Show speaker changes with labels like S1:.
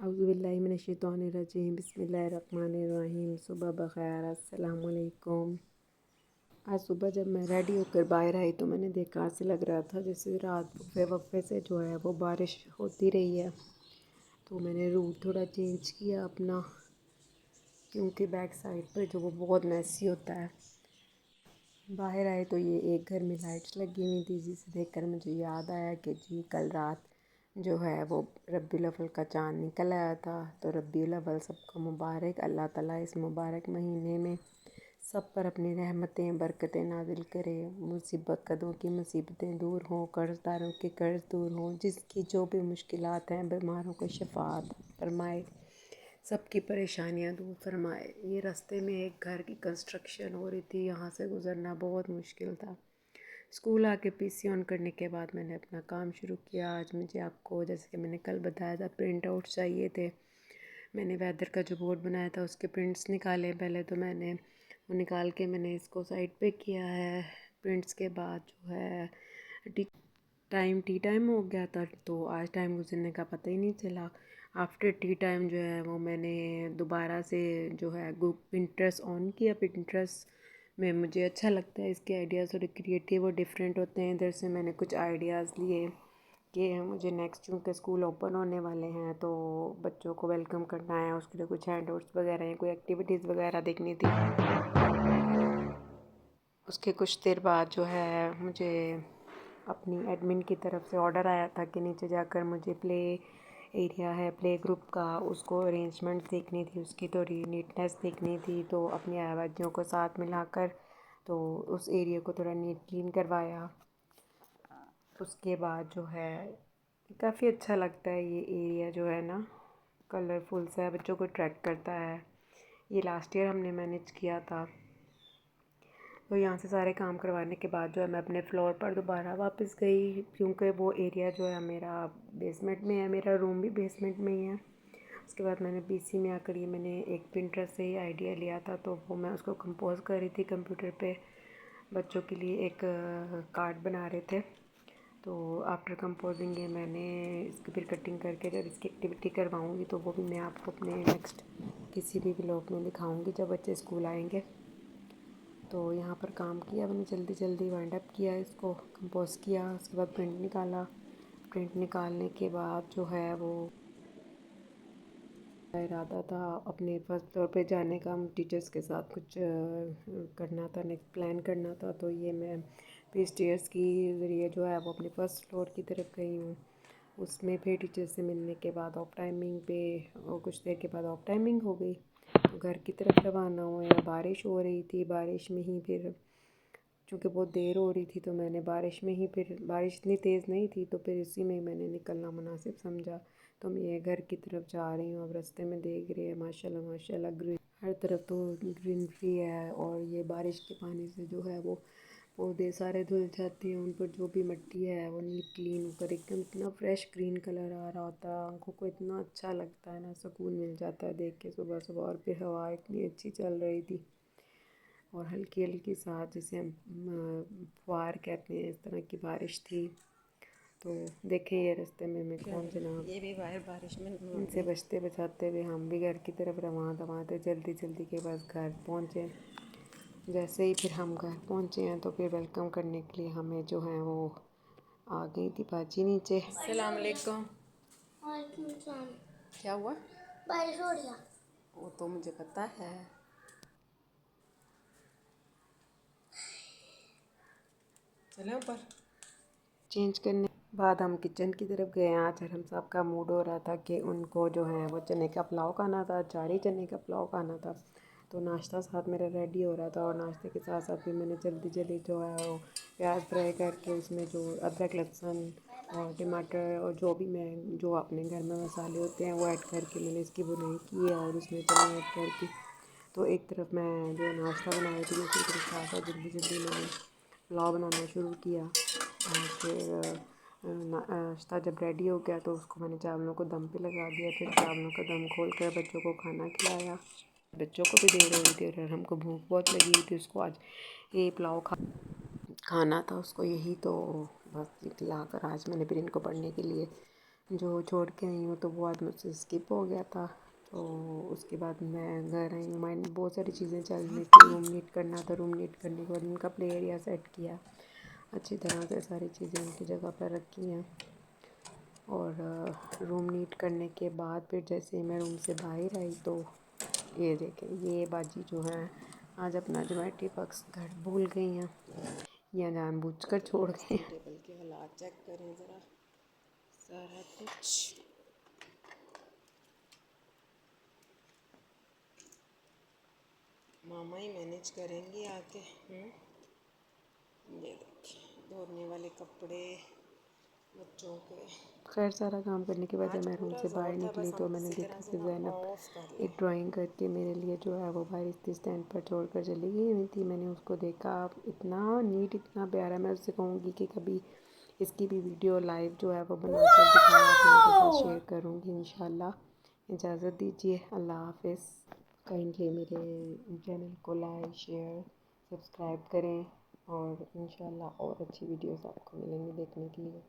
S1: औज़ुबिल्लाहिमिनश्शैतानिर्रजीम बिस्मिल्लाहिर्रहमानिर्रहीम। सुबह बख़ैर, अस्सलाम वालेकुम। आज सुबह जब मैं रेडी होकर बाहर आई तो मैंने देखा, ऐसे लग रहा था जैसे रात वक्फे वक्फे से जो है वो बारिश होती रही है। तो मैंने रूट थोड़ा चेंज किया अपना, क्योंकि बैक साइड पर जो वो बहुत मैसी होता है। बाहर आए तो ये एक घर में लाइट्स लगी हुई थी, जिसे देखकर मुझे याद आया कि जी कल रात जो है वो रब्बीउल अव्वल का चाँद निकल आया था। तो रब्बीउल अव्वल सबको मुबारक। अल्लाह ताला इस मुबारक महीने में सब पर अपनी रहमतें बरकतें नाज़िल करे। मुसीबत कदों की मुसीबतें दूर हों, कर्ज़दारों के कर्ज़ दूर हों, जिसकी जो भी मुश्किलात हैं बीमारों को शफ़ाअत फरमाए, सबकी परेशानियां दूर फरमाए। ये रास्ते में एक घर की कंस्ट्रक्शन हो रही थी, यहाँ से गुज़रना बहुत मुश्किल था। स्कूल आके पीसी ऑन करने के बाद मैंने अपना काम शुरू किया। आज मुझे आपको, जैसे कि मैंने कल बताया था, प्रिंट आउट चाहिए थे। मैंने वेदर का जो बोर्ड बनाया था उसके प्रिंट्स निकाले। पहले तो मैंने वो निकाल के मैंने इसको साइड पे किया है। प्रिंट्स के बाद जो है टी टाइम हो गया था, तो आज टाइम गुजरने का पता ही नहीं चला। आफ्टर टी टाइम जो है वो मैंने दोबारा से जो है पिंटरेस्ट ऑन किया। पिंटरेस्ट में मुझे अच्छा लगता है, इसके आइडियाज़ थोड़े क्रिएटिव और डिफरेंट होते हैं। इधर से मैंने कुछ आइडियाज़ लिए कि मुझे नेक्स्ट चूँकि स्कूल ओपन होने वाले हैं तो बच्चों को वेलकम करना है, उसके लिए कुछ हैंड आउट्स वगैरह हैं, कोई एक्टिविटीज़ वगैरह देखनी थी। उसके कुछ देर बाद जो है मुझे अपनी एडमिन की तरफ से ऑर्डर आया था कि नीचे जाकर मुझे प्ले एरिया है प्ले ग्रुप का, उसको अरेंजमेंट देखनी थी, उसकी थोड़ी नीटनेस देखनी थी। तो अपनी आवाज़ों को साथ मिलाकर तो उस एरिया को थोड़ा नीट क्लीन करवाया। उसके बाद जो है काफ़ी अच्छा लगता है ये एरिया जो है ना, कलरफुल सा बच्चों को अट्रैक्ट करता है। ये लास्ट ईयर हमने मैनेज किया था। तो यहाँ से सारे काम करवाने के बाद जो है मैं अपने फ्लोर पर दोबारा वापस गई, क्योंकि वो एरिया जो है मेरा बेसमेंट में है, मेरा रूम भी बेसमेंट में ही है। उसके बाद मैंने पीसी में आकर ये मैंने एक पिंटरेस्ट से ही आइडिया लिया था, तो वो मैं उसको कंपोज कर रही थी कंप्यूटर पे। बच्चों के लिए एक कार्ड बना रहे थे। तो आफ्टर कंपोजिंग ये मैंने इसकी फिर कटिंग करके जब इसकी एक्टिविटी करवाऊँगी तो वो भी मैं आपको अपने नेक्स्ट किसी भी व्लॉग में दिखाऊँगी जब बच्चे स्कूल आएँगे। तो यहाँ पर काम किया मैंने, जल्दी जल्दी वाइंड अप किया, इसको कंपोज किया। उसके बाद प्रिंट निकाला। प्रिंट निकालने के बाद जो है वो इरादा था अपने फर्स्ट फ्लोर पे जाने का, टीचर्स के साथ कुछ करना था, नेक्स्ट प्लान करना था। तो ये मैं फिर स्टेयर्स की ज़रिए जो है वो अपने फर्स्ट फ्लोर की तरफ गई हूँ। उसमें फिर टीचर से मिलने के बाद ऑफ टाइमिंग पे और कुछ देर के बाद ऑफ टाइमिंग हो गई, तो घर की तरफ रवाना हुए। बारिश हो रही थी, बारिश में ही फिर चूँकि बहुत देर हो रही थी तो मैंने बारिश में ही फिर, बारिश इतनी तेज़ नहीं थी तो फिर इसी में मैंने निकलना मुनासिब समझा। तो मैं ये घर की तरफ जा रही हूँ। अब रास्ते में देख रही है माशाल्लाह माशाल्लाह ग्रीन, हर तरफ तो ग्रीनरी है। और ये बारिश के पानी से जो है वो पौधे सारे धुल जाते हैं, उन पर जो भी मिट्टी है वो नीट क्लीन होकर एकदम इतना फ्रेश ग्रीन कलर आ रहा होता है। आँखों को इतना अच्छा लगता है ना, सुकून मिल जाता है देख के सुबह सुबह। और फिर हवा इतनी अच्छी चल रही थी और हल्की हल्की सा, जिसे हम फुहार कहते हैं, इस तरह की बारिश थी। तो देखें ये रास्ते में मैं कौन जनाब,
S2: ये भी बाहर बारिश में
S1: इनसे बचते बचाते हुए हम भी घर की तरफ रवाना दवाते जल्दी जल्दी के बस घर पहुँचे। जैसे ही फिर हम घर पहुँचे हैं तो फिर वेलकम करने के लिए हमें जो है वो आ गई थी बाजी नीचे।
S2: अस्सलाम वालेकुम। क्या हुआ?
S1: बारिश हो रही है, वो तो मुझे पता है।
S2: चले ऊपर।
S1: चेंज करने के बाद हम किचन की तरफ गए। आज हरम साहब का मूड हो रहा था कि उनको जो है वो चने का पुलाव खाना था, चारी चने का पुलाव खाना था। तो नाश्ता साथ मेरा रेडी हो रहा था और नाश्ते के साथ साथ भी मैंने जल्दी जल्दी जो है वो प्याज फ्राई करके उसमें जो अदरक लहसुन और टमाटर और जो भी मैं जो अपने घर में मसाले होते हैं वो ऐड करके मैंने इसकी बुनाई की है और उसमें चने ऐड करके। तो एक तरफ मैं जो नाश्ता बना रही थी, दूसरी तरफ साथ साथ जल्दी जल्दी मैंने पुलाव बनाना शुरू किया। और फिर नाश्ता जब रेडी हो गया तो उसको मैंने चावलों को दम पे लगा दिया। फिर चावलों का दम खोल कर बच्चों को खाना खिलाया। बच्चों को भी देर हो रही थी और हमको भूख बहुत लगी हुई थी। उसको आज ये पुलाव खाना था उसको, यही तो बस खिला कर आज मैंने फिर इनको पढ़ने के लिए जो छोड़ के आई हूँ तो वो आज मुझसे स्किप हो गया था। तो उसके बाद मैं घर आई हूँ, मैंने बहुत सारी चीज़ें चल रही थी, रूम नीट करना था। रूम नीट करने के बाद उनका प्ले एरिया सेट किया, अच्छी तरह से सारी चीज़ें उनकी जगह पर रखी हैं। और रूम नीट करने के बाद फिर जैसे ही मैं रूम से बाहर आई तो ये देखें, ये बाजी जो है आज अपना ज्योमेट्री बॉक्स घर भूल गई हैं या जानबूझकर छोड़ गए हैं।
S2: टेबल के हालात चेक करें ज़रा, सारा कुछ मामा ही मैनेज करेंगी आके। ये देखिए धोने वाले कपड़े बच्चों के।
S1: खैर सारा काम करने के बाद जब
S2: आज
S1: मैं रूम
S2: पूरा
S1: से बाहर
S2: जोर था,
S1: निकली
S2: बस हम
S1: तो मैंने
S2: किसी
S1: देखा
S2: तरह से
S1: कि
S2: ना
S1: ज़ैनब
S2: ऑफ कर लें।
S1: एक ड्राइंग करके मेरे लिए जो है वो बाहर इस स्टैंड पर छोड़ कर चली गई हुई थी। मैंने उसको देखा, इतना नीट, इतना प्यारा। मैं उससे कहूँगी कि कभी इसकी भी वीडियो लाइव जो है वो बना कर दिखाए, आप लोगों के साथ शेयर करूँगी इंशाल्लाह। इजाज़त दीजिए, अल्लाह हाफ़िज़। काइंडली मेरे चैनल को लाइक, शेयर, सब्सक्राइब करें और इंशाल्लाह और अच्छी वीडियोस आपको मिलेंगी देखने के लिए।